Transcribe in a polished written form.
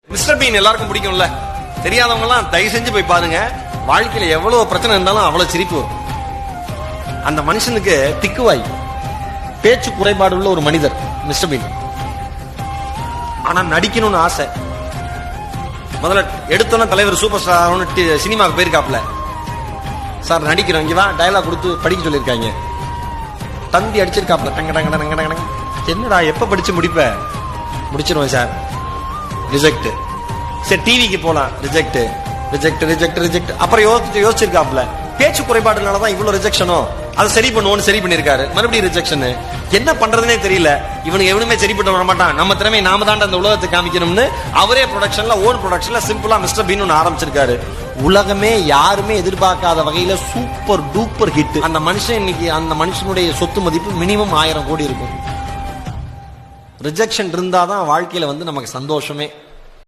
Mister been எல்லாருக்கும் பிடிக்கும்ல. தெரியாதவங்க எல்லாம் தயவு செஞ்சு போய் பாருங்க. வாழ்க்கையில எவ்வளவு பிரச்சனை இருந்தாலும் அவ்வளவு சிரிப்பு வரும். அந்த மனுஷனுக்கு திக்குவாய், பேச்சு குறைபாடு உள்ள ஒரு மனிதர் மிஸ்டர் பீன். ஆனா நடிக்கணும்னு ஆசை. முதல்ல எடுத்தோன்னா தலைவர் சூப்பர் ஸ்டார் சினிமாவுக்கு போயிருக்காப்ல. சார் நடிக்கிறோம், இங்கதான் டயலாக் கொடுத்து படிக்க சொல்லியிருக்காங்க. தந்தி அடிச்சிருக்காப்ல, டங்க டங்க டங்க டங்க. என்னடா எப்ப படிச்சு முடிப்ப? முடிச்சிருவேன் சார். ரிஜெக்ட். சரி டிவிக்கு போலாம், ரிஜெக்ட் ரிஜெக்ட் ரிஜெக்ட் ரிஜெக்ட். அப்புறம் யோசிச்சிருக்காப்ல, பேச்சு குறைபாடுனாலதான் இவ்வளவு ரிஜெக்ஷனோ, அதை சரி பண்ணுவோன்னு சரி பண்ணிருக்காரு. மறுபடியும் ரிஜெக்ஷன். என்ன பண்றதுனே தெரியல. இவனுக்கு எவனுமே சரி பண்ண வர மாட்டான், நம்ம திறமை நாம தான் அந்த உலகத்தை காமிக்கணும்னு அவரே ப்ரொடக்ஷன்ல ஓன் ப்ரொடக்ஷன்ல சிம்பிளா மிஸ்டர் பீன் ஒன்று ஆரம்பிச்சிருக்காரு. உலகமே யாருமே எதிர்பார்க்காத வகையில சூப்பர் டூப்பர் ஹிட். அந்த மனுஷன் இன்னைக்கு அந்த மனுஷனுடைய சொத்து மதிப்பு மினிமம் 1000 கோடி இருக்கும். ரிஜெக்ஷன் இருந்தாதான் வாழ்க்கையில நமக்கு சந்தோஷமே.